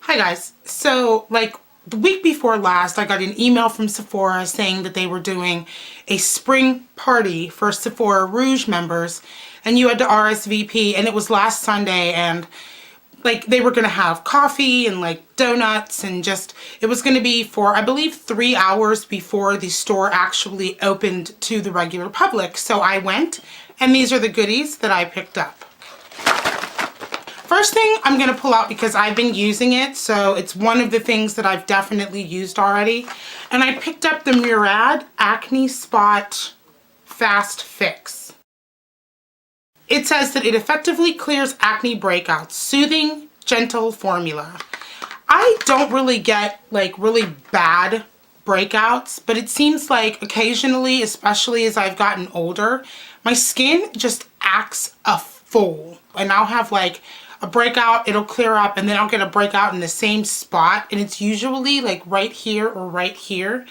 Hi guys. So like the week before last, I got an email from Sephora saying that they were doing a spring party for Sephora Rouge members and you had to RSVP, and it was last Sunday, and like they were gonna have coffee and like donuts, and just it was gonna be for I believe 3 hours before the store actually opened to the regular public. So I went, and these are the goodies that I picked up. First thing I'm going to pull out, because I've been using it, so it's one of the things that I've definitely used already. And I picked up the Murad Acne Spot Fast Fix. It says that it effectively clears acne breakouts. Soothing, gentle formula. I don't really get like really bad breakouts, but it seems like occasionally, especially as I've gotten older, my skin just acts a fool. And I'll have like a breakout, it'll clear up, and then I'll get a breakout in the same spot, and it's usually like right here or right here,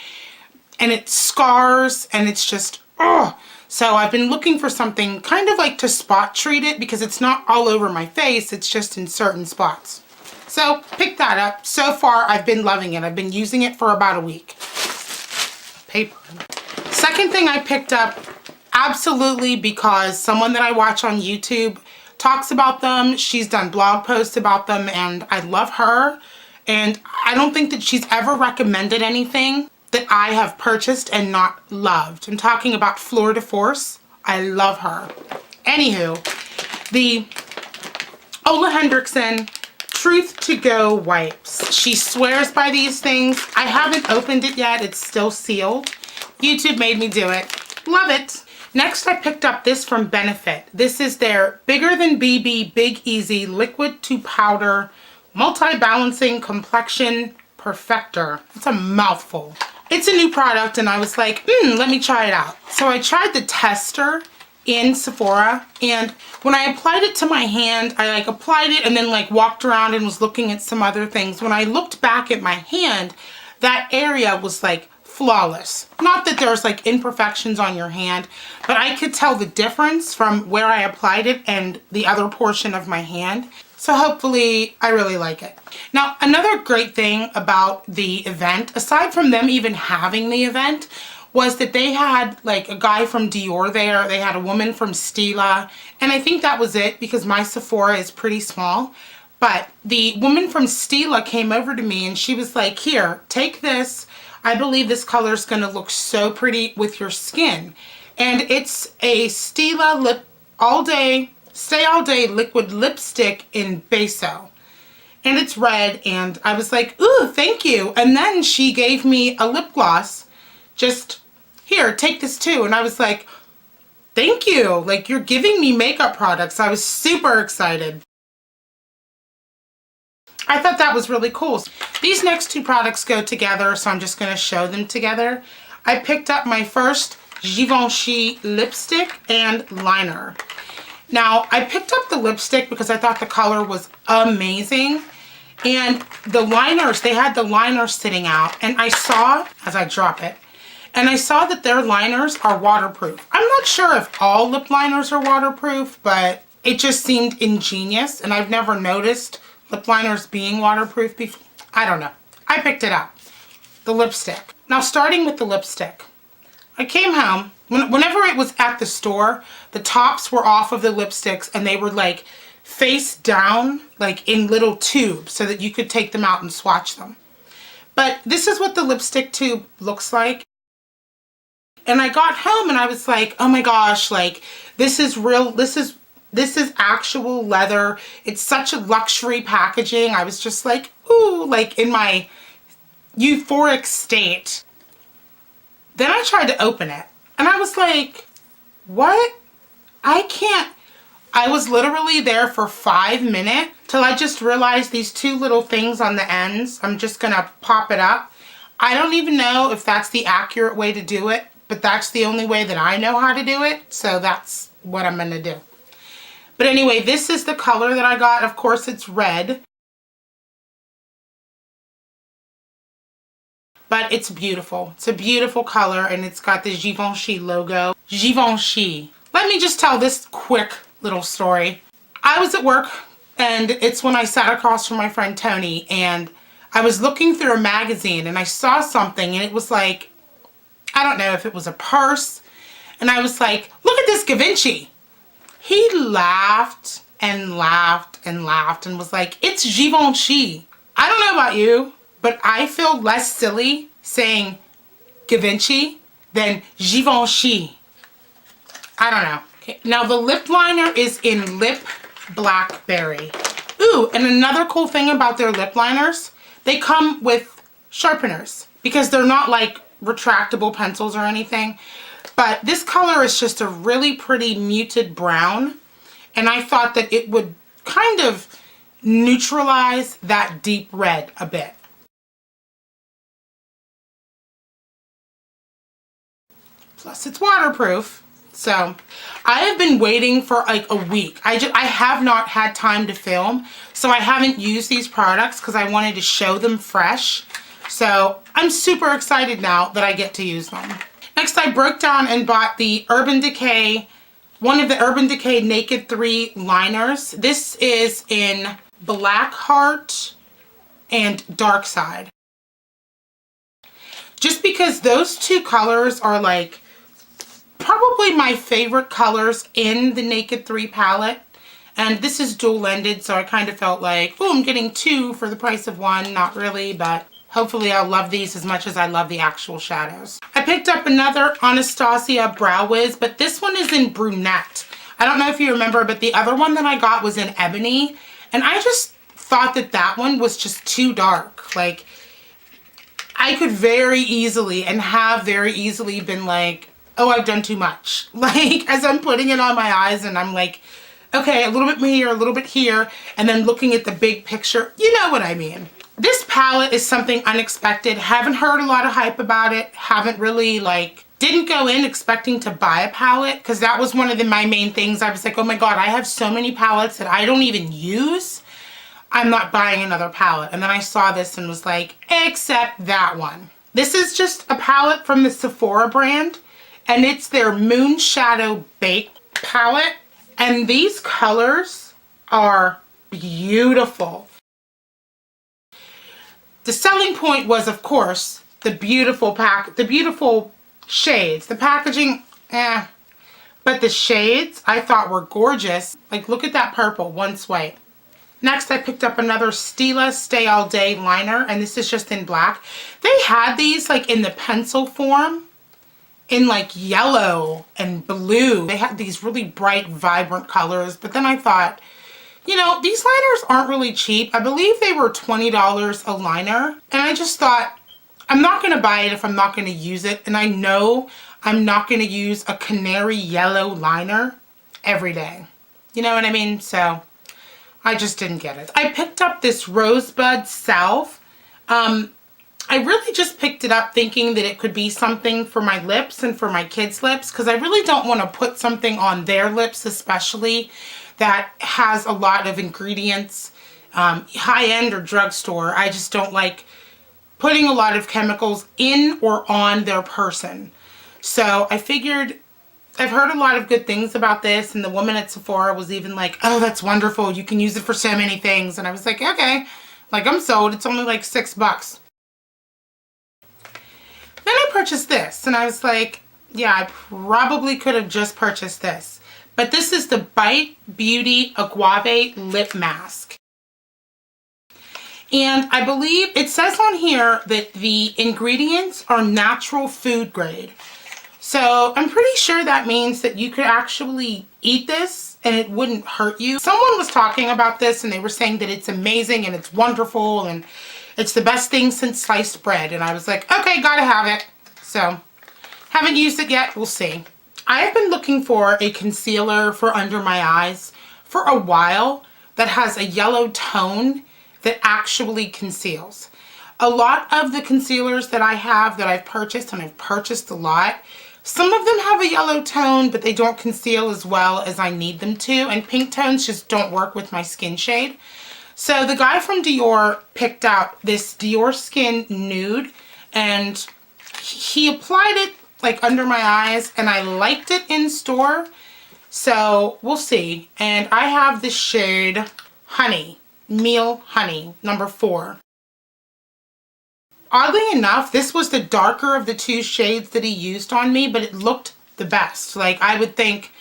and it scars, and it's just, oh. So I've been looking for something kind of like to spot treat it, because it's not all over my face, it's just in certain spots. So pick that up. So far I've been loving it. I've been using it for about a week. Paper. Second thing I picked up, absolutely because someone that I watch on YouTube talks about them. She's done blog posts about them, and I love her. And I don't think that she's ever recommended anything that I have purchased and not loved. I'm talking about Fleur de Force. I love her. Anywho, the Ole Hendrickson Truth to Go wipes. She swears by these things. I haven't opened it yet. It's still sealed. YouTube made me do it. Love it. Next, I picked up this from Benefit. This is their Bigger Than BB Big Easy Liquid to Powder Multi-Balancing Complexion Perfector. It's a mouthful. It's a new product, and I was like, let me try it out. So I tried the tester in Sephora, and when I applied it to my hand, I like applied it and then like walked around and was looking at some other things. When I looked back at my hand, that area was like flawless. Not that there's like imperfections on your hand, but I could tell the difference from where I applied it and the other portion of my hand. So hopefully I really like it. Now, another great thing about the event, aside from them even having the event, was that they had like a guy from Dior there. They had a woman from Stila, and I think that was it, because my Sephora is pretty small. But the woman from Stila came over to me and she was like, here, take this. I believe this color is going to look so pretty with your skin. And it's a Stila Lip All Day, Stay All Day Liquid Lipstick in Beso. And it's red, and I was like, ooh, thank you. And then she gave me a lip gloss. Just, here, take this too. And I was like, thank you. Like, you're giving me makeup products. I was super excited. I thought that was really cool. These next two products go together, so I'm just going to show them together. I picked up my first Givenchy lipstick and liner. Now, I picked up the lipstick because I thought the color was amazing. And the liners, they had the liners sitting out. And I saw, as I drop it, and I saw that their liners are waterproof. I'm not sure if all lip liners are waterproof, but it just seemed ingenious. And I've never noticed lip liners being waterproof before. I don't know. I picked it up. The lipstick. Now, starting with the lipstick. I came home. Whenever it was at the store, the tops were off of the lipsticks, and they were like face down, like in little tubes, so that you could take them out and swatch them. But this is what the lipstick tube looks like. And I got home and I was like, oh my gosh, like this is real. This is actual leather. It's such a luxury packaging. I was just like, ooh, like in my euphoric state. Then I tried to open it, and I was like, what? I can't. I was literally there for 5 minutes till I just realized these two little things on the ends. I'm just gonna pop it up. I don't even know if that's the accurate way to do it, but that's the only way that I know how to do it. So that's what I'm gonna do. But anyway, this is the color that I got. Of course, it's red. But it's beautiful. It's a beautiful color, and it's got the Givenchy logo. Givenchy. Let me just tell this quick little story. I was at work And it's when I sat across from my friend Tony, and I was looking through a magazine and I saw something, and it was like, I don't know if it was a purse, and I was like, look at this Givenchy. He laughed and laughed and laughed and was like, it's Givenchy. I don't know about you, but I feel less silly saying Givenchy than Givenchy. I don't know. Okay, now the lip liner is in Lip Blackberry. Ooh, and another cool thing about their lip liners, they come with sharpeners because they're not like retractable pencils or anything. But this color is just a really pretty muted brown, and I thought that it would kind of neutralize that deep red a bit. Plus it's waterproof. So I have been waiting for like a week. I have not had time to film, so I haven't used these products because I wanted to show them fresh. So I'm super excited now that I get to use them. Next, I broke down and bought the Urban Decay, one of the Urban Decay Naked 3 liners. This is in Black Heart and Dark Side. Just because those two colors are like probably my favorite colors in the Naked 3 palette. And this is dual-ended, so I kind of felt like, oh, I'm getting two for the price of one. Not really, but hopefully I'll love these as much as I love the actual shadows. I picked up another Anastasia Brow Wiz, but this one is in brunette. I don't know if you remember, but the other one that I got was in ebony. And I just thought that that one was just too dark. Like, I could very easily and have very easily been like, oh, I've done too much. Like, as I'm putting it on my eyes and I'm like, okay, a little bit here, a little bit here, and then looking at the big picture, you know what I mean. This palette is something unexpected. Haven't heard a lot of hype about it. Haven't really didn't go in expecting to buy a palette because that was one of my main things. I was like, oh my God, I have so many palettes that I don't even use. I'm not buying another palette. And then I saw this and was like, except that one. This is just a palette from the Sephora brand, and it's their Moon Shadow Baked palette. And these colors are beautiful. The selling point was, of course, the beautiful shades. The packaging, but the shades I thought were gorgeous. Like, look at that purple, one swipe. Next, I picked up another Stila Stay All Day liner, and this is just in black. They had these like in the pencil form, in like yellow and blue. They had these really bright, vibrant colors, but then I thought, you know, these liners aren't really cheap. I believe they were $20 a liner. And I just thought, I'm not going to buy it if I'm not going to use it. And I know I'm not going to use a canary yellow liner every day. You know what I mean? So I just didn't get it. I picked up this Rosebud Salve. I really just picked it up thinking that it could be something for my lips and for my kids' lips, because I really don't want to put something on their lips especially that has a lot of ingredients, high-end or drugstore. I just don't like putting a lot of chemicals in or on their person. So I figured, I've heard a lot of good things about this, and the woman at Sephora was even like, oh, that's wonderful. You can use it for so many things. And I was like, okay, like, I'm sold. It's only like $6. Then I purchased this, and I was like, yeah, I probably could have just purchased this. But this is the Bite Beauty Agave Lip Mask. And I believe it says on here that the ingredients are natural food grade. So I'm pretty sure that means that you could actually eat this and it wouldn't hurt you. Someone was talking about this and they were saying that it's amazing and it's wonderful and it's the best thing since sliced bread. And I was like, okay, gotta have it. So haven't used it yet. We'll see. I have been looking for a concealer for under my eyes for a while that has a yellow tone that actually conceals. A lot of the concealers that I have that I've purchased, and I've purchased a lot, some of them have a yellow tone, but they don't conceal as well as I need them to, and pink tones just don't work with my skin shade. So the guy from Dior picked out this Dior Skin Nude, and he applied it like under my eyes, and I liked it in store. So we'll see. And I have the shade Honey. Meal Honey, number 4. Oddly enough, this was the darker of the 2 shades that he used on me, but it looked the best. Like, I would think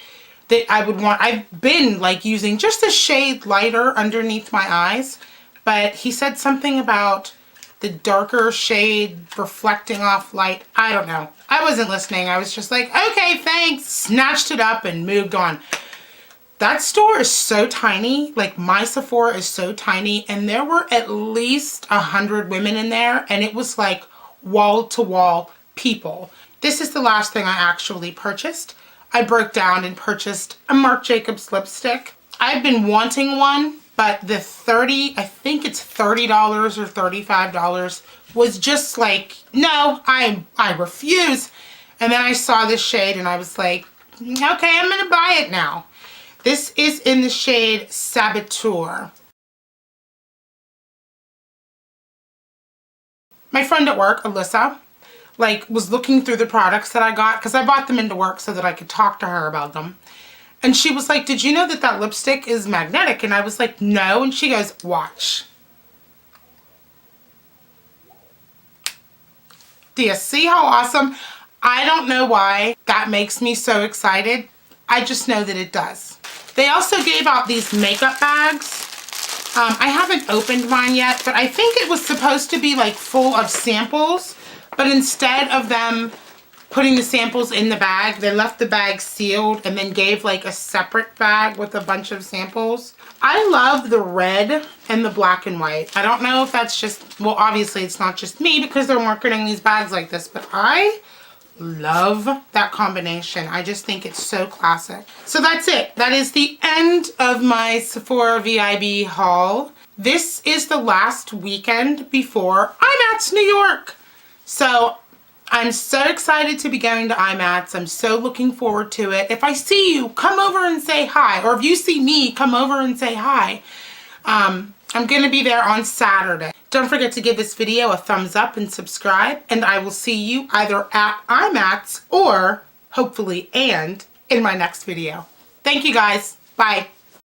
that I've been like using just a shade lighter underneath my eyes, but he said something about the darker shade reflecting off light. I don't know. I wasn't listening. I was just like, okay, thanks. Snatched it up and moved on. That store is so tiny. Like, my Sephora is so tiny, and there were at least 100 women in there, and it was like wall to wall people. This is the last thing I actually purchased. I broke down and purchased a Marc Jacobs lipstick. I've been wanting one, but the I think it's $30 or $35 was just like, no, I refuse. And then I saw this shade and I was like, okay, I'm gonna buy it now. This is in the shade Saboteur. My friend at work, Alyssa, like, was looking through the products that I got, because I bought them into work so that I could talk to her about them. And she was like, did you know that that lipstick is magnetic? And I was like, no. And she goes, watch. Do you see how awesome? I don't know why that makes me so excited. I just know that it does. They also gave out these makeup bags. I haven't opened mine yet, but I think it was supposed to be like full of samples. But instead of them putting the samples in the bag, they left the bag sealed and then gave like a separate bag with a bunch of samples. I love the red and the black and white. I don't know if that's just, well, obviously it's not just me because they're marketing these bags like this, but I love that combination. I just think it's so classic. So that's it. That is the end of my Sephora VIB haul. This is the last weekend before IMATS New York. So I'm so excited to be going to IMATS. I'm so looking forward to it. If I see you, come over and say hi. Or if you see me, come over and say hi. I'm going to be there on Saturday. Don't forget to give this video a thumbs up and subscribe. And I will see you either at IMATS or, hopefully, and in my next video. Thank you guys. Bye.